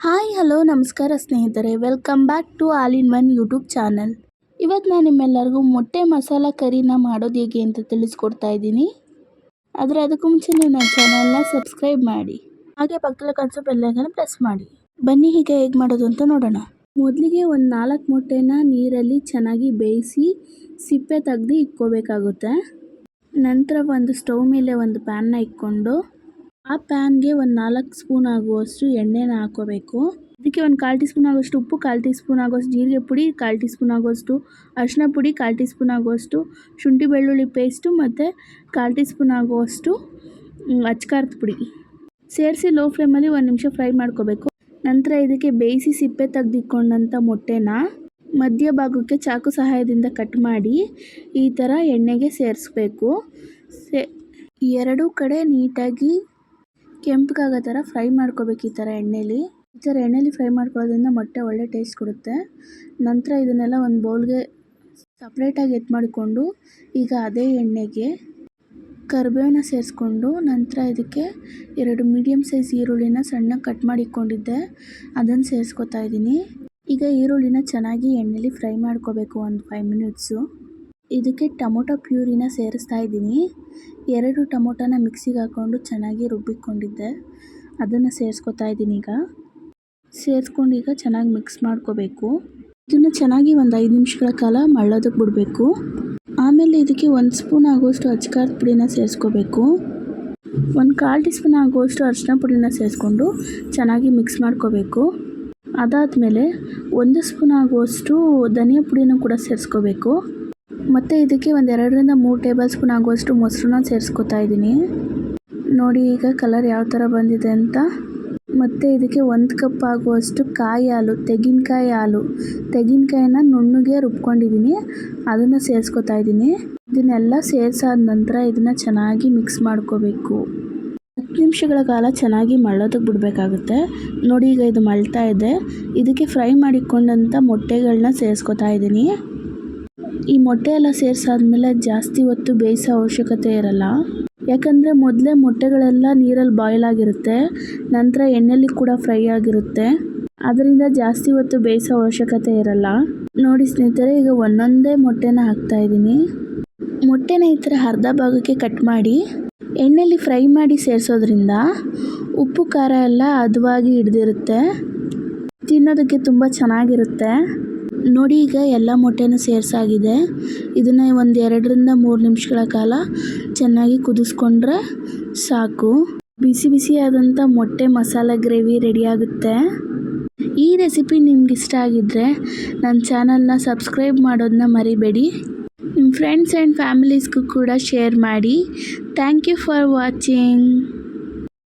Hi hello ನಮಸ್ಕಾರ ಸ್ನೇಹಿತರೆ, welcome back to all in one YouTube channel. ಇವತ್ತು ನಾನು ನಿಮ್ಮೆಲ್ಲರಿಗೂ ಮೊಟ್ಟೆ ಮಸಾಲ ಕರಿನ ಮಾಡೋದು ಹೇಗೆ ಅಂತ ತಿಳಿಸ್ಕೊಡ್ತಾ ಇದ್ದೀನಿ. ಆದರೆ ಅದಕ್ಕೂ ಮುಂಚೆ ನೀವು ನನ್ನ ಚಾನಲ್ನ ಸಬ್ಸ್ಕ್ರೈಬ್ ಮಾಡಿ, ಹಾಗೆ ಪಕ್ಕದಲ್ಲಿ ಕಾಣಿಸೋ ಬೆಲ್ಲೈಕನ್ನ ಪ್ರೆಸ್ ಮಾಡಿ. ಬನ್ನಿ ಈಗ ಹೇಗೆ ಮಾಡೋದು ಅಂತ ನೋಡೋಣ. ಮೊದಲಿಗೆ ಒಂದು 4 ಮೊಟ್ಟೆನ ನೀರಲ್ಲಿ ಚೆನ್ನಾಗಿ ಬೇಯಿಸಿ ಸಿಪ್ಪೆ ತೆಗೆದು ಇಟ್ಕೋಬೇಕಾಗುತ್ತೆ. ನಂತರ ಒಂದು ಸ್ಟವ್ ಮೇಲೆ ಒಂದು ಪ್ಯಾನ್ನ ಇಟ್ಕೊಂಡು ಆ ಪ್ಯಾನ್ಗೆ ಒಂದು 4 ಸ್ಪೂನ್ ಆಗುವಷ್ಟು ಎಣ್ಣೆನ ಹಾಕೋಬೇಕು. ಅದಕ್ಕೆ ಒಂದು 1/4 ಟೀ ಸ್ಪೂನ್ ಆಗುವಷ್ಟು ಉಪ್ಪು, 1/4 ಟೀ ಸ್ಪೂನ್ ಆಗುವಷ್ಟು ಜೀರಿಗೆ ಪುಡಿ, 1/4 ಟೀ ಸ್ಪೂನ್ ಆಗುವಷ್ಟು ಅರಿಶಿನ ಪುಡಿ, 1/4 ಟೀ ಸ್ಪೂನ್ ಆಗುವಷ್ಟು ಶುಂಠಿ ಬೆಳ್ಳುಳ್ಳಿ ಪೇಸ್ಟು ಮತ್ತು 1/4 ಟೀ ಸ್ಪೂನ್ ಆಗುವಷ್ಟು ಅಚ್ಕಾರದ ಪುಡಿ ಸೇರಿಸಿ ಲೋ ಫ್ಲೇಮಲ್ಲಿ 1 ನಿಮಿಷ ಫ್ರೈ ಮಾಡ್ಕೋಬೇಕು. ನಂತರ ಇದಕ್ಕೆ ಬೇಯಿಸಿ ಸಿಪ್ಪೆ ತೆಗೆದಿಟ್ಕೊಂಡಂಥ ಮೊಟ್ಟೆನ ಮಧ್ಯ ಭಾಗಕ್ಕೆ ಚಾಕು ಸಹಾಯದಿಂದ ಕಟ್ ಮಾಡಿ ಈ ಥರ ಎಣ್ಣೆಗೆ ಸೇರಿಸ್ಬೇಕು. ಎರಡೂ ಕಡೆ ನೀಟಾಗಿ ಕೆಂಪಗಾಗೋ ಥರ ಫ್ರೈ ಮಾಡ್ಕೋಬೇಕು. ಈ ಥರ ಎಣ್ಣೆಲಿ ಫ್ರೈ ಮಾಡ್ಕೊಳ್ಳೋದ್ರಿಂದ ಮೊಟ್ಟೆ ಒಳ್ಳೆ ಟೇಸ್ಟ್ ಕೊಡುತ್ತೆ. ನಂತರ ಇದನ್ನೆಲ್ಲ ಒಂದು ಬೌಲ್ಗೆ ಸಪ್ರೇಟಾಗಿ ಮಾಡಿಕೊಂಡು ಈಗ ಅದೇ ಎಣ್ಣೆಗೆ ಕರಿಬೇವನ್ನ ಸೇರಿಸ್ಕೊಂಡು ನಂತರ ಇದಕ್ಕೆ 2 ಮೀಡಿಯಮ್ ಸೈಜ್ ಈರುಳ್ಳಿನ ಸಣ್ಣಗೆ ಕಟ್ ಮಾಡಿ ಇಟ್ಕೊಂಡಿದ್ದೆ, ಅದನ್ನು ಸೇರಿಸ್ಕೊತಾ ಇದ್ದೀನಿ. ಈಗ ಈರುಳ್ಳಿನ ಚೆನ್ನಾಗಿ ಎಣ್ಣೆಲಿ ಫ್ರೈ ಮಾಡ್ಕೋಬೇಕು ಒಂದು 5 ಮಿನಿಟ್ಸು. ಇದಕ್ಕೆ ಟೊಮೊಟೊ ಪ್ಯೂರಿನ ಸೇರಿಸ್ತಾ ಇದ್ದೀನಿ. 2 ಟೊಮೊಟೊನ ಮಿಕ್ಸಿಗೆ ಹಾಕ್ಕೊಂಡು ಚೆನ್ನಾಗಿ ರುಬ್ಬಿಕೊಂಡಿದ್ದೆ, ಅದನ್ನು ಸೇರಿಸ್ಕೊತಾ ಇದ್ದೀನಿ. ಸೇರಿಸ್ಕೊಂಡು ಈಗ ಚೆನ್ನಾಗಿ ಮಿಕ್ಸ್ ಮಾಡ್ಕೋಬೇಕು. ಇದನ್ನು ಚೆನ್ನಾಗಿ ಒಂದು 5 ನಿಮಿಷಗಳ ಕಾಲ ಮಳ್ಳೋದಕ್ಕೆ ಬಿಡಬೇಕು. ಆಮೇಲೆ ಇದಕ್ಕೆ 1 ಸ್ಪೂನ್ ಆಗುವಷ್ಟು ಅಚ್ಕಾರದ ಪುಡಿನ ಸೇರಿಸ್ಕೋಬೇಕು. 1/4 ಟೀ ಸ್ಪೂನ್ ಆಗುವಷ್ಟು ಅರಿಶಿನ ಪುಡಿನ ಸೇರಿಸ್ಕೊಂಡು ಚೆನ್ನಾಗಿ ಮಿಕ್ಸ್ ಮಾಡ್ಕೋಬೇಕು. ಅದಾದಮೇಲೆ 1 ಸ್ಪೂನ್ ಆಗುವಷ್ಟು ಧನಿಯಾ ಪುಡಿನ ಕೂಡ ಸೇರಿಸ್ಕೋಬೇಕು. ಮತ್ತು ಇದಕ್ಕೆ ಒಂದು 2ರಿಂದ 3 ಟೇಬಲ್ ಸ್ಪೂನ್ ಆಗುವಷ್ಟು ಮೊಸರನ್ನ ಸೇರಿಸ್ಕೊತಾ ಇದ್ದೀನಿ. ನೋಡಿ ಈಗ ಕಲರ್ ಯಾವ ಥರ ಬಂದಿದೆ ಅಂತ. ಮತ್ತು ಇದಕ್ಕೆ 1 ಕಪ್ ಆಗುವಷ್ಟು ಕಾಯಿ ಹಾಲು, ತೆಂಗಿನಕಾಯಿನ ನುಣ್ಣಗೆ ರುಬ್ಕೊಂಡಿದ್ದೀನಿ, ಅದನ್ನು ಸೇರಿಸ್ಕೊತಾ ಇದ್ದೀನಿ. ಇದನ್ನೆಲ್ಲ ಸೇರಿಸಾದ ನಂತರ ಇದನ್ನು ಚೆನ್ನಾಗಿ ಮಿಕ್ಸ್ ಮಾಡ್ಕೋಬೇಕು. 10 ನಿಮಿಷಗಳ ಕಾಲ ಚೆನ್ನಾಗಿ ಮಳ್ಳೋದಕ್ಕೆ ಬಿಡಬೇಕಾಗುತ್ತೆ. ನೋಡಿ ಈಗ ಇದು ಮಳ್ತಾ ಇದೆ. ಇದಕ್ಕೆ ಫ್ರೈ ಮಾಡಿಕೊಂಡಂಥ ಮೊಟ್ಟೆಗಳನ್ನ ಸೇರಿಸ್ಕೊತಾ ಇದ್ದೀನಿ. ಈ ಮೊಟ್ಟೆ ಎಲ್ಲ ಸೇರಿಸಾದ್ಮೇಲೆ ಜಾಸ್ತಿ ಹೊತ್ತು ಬೇಯಿಸೋ ಅವಶ್ಯಕತೆ ಇರಲ್ಲ, ಯಾಕಂದರೆ ಮೊದಲೇ ಮೊಟ್ಟೆಗಳೆಲ್ಲ ನೀರಲ್ಲಿ ಬಾಯ್ಲ್ ಆಗಿರುತ್ತೆ, ನಂತರ ಎಣ್ಣೆಲಿ ಕೂಡ ಫ್ರೈ ಆಗಿರುತ್ತೆ. ಅದರಿಂದ ಜಾಸ್ತಿ ಹೊತ್ತು ಬೇಯಿಸೋ ಅವಶ್ಯಕತೆ ಇರಲ್ಲ. ನೋಡಿ ಸ್ನೇಹಿತರೆ, ಈಗ ಒಂದೊಂದೇ ಮೊಟ್ಟೆನ ಹಾಕ್ತಾಯಿದ್ದೀನಿ. ಮೊಟ್ಟೆನ ಈ ಥರ ಅರ್ಧ ಭಾಗಕ್ಕೆ ಕಟ್ ಮಾಡಿ ಎಣ್ಣೆಲಿ ಫ್ರೈ ಮಾಡಿ ಸೇರಿಸೋದ್ರಿಂದ ಉಪ್ಪು ಖಾರ ಎಲ್ಲ ಹದವಾಗಿ ಹಿಡ್ದಿರುತ್ತೆ, ತಿನ್ನೋದಕ್ಕೆ ತುಂಬ ಚೆನ್ನಾಗಿರುತ್ತೆ. ನೋಡಿ ಈಗ ಎಲ್ಲ ಮೊಟ್ಟೆನೂ ಸೇರಿಸಾಗಿದೆ. ಇದನ್ನು ಒಂದು 2ರಿಂದ 3 ನಿಮಿಷಗಳ ಕಾಲ ಚೆನ್ನಾಗಿ ಕುದಿಸ್ಕೊಂಡ್ರೆ ಸಾಕು. ಬಿಸಿಯಾದಂಥ ಮೊಟ್ಟೆ ಮಸಾಲ ಗ್ರೇವಿ ರೆಡಿಯಾಗುತ್ತೆ. ಈ ರೆಸಿಪಿ ನಿಮ್ಗೆ ಇಷ್ಟ ಆಗಿದ್ದರೆ ನನ್ನ ಚಾನಲ್ನ ಸಬ್ಸ್ಕ್ರೈಬ್ ಮಾಡೋದನ್ನ ಮರಿಬೇಡಿ. ನಿಮ್ಮ ಫ್ರೆಂಡ್ಸ್ ಆ್ಯಂಡ್ ಫ್ಯಾಮಿಲೀಸ್ಗೂ ಕೂಡ ಶೇರ್ ಮಾಡಿ. Thank you for watching.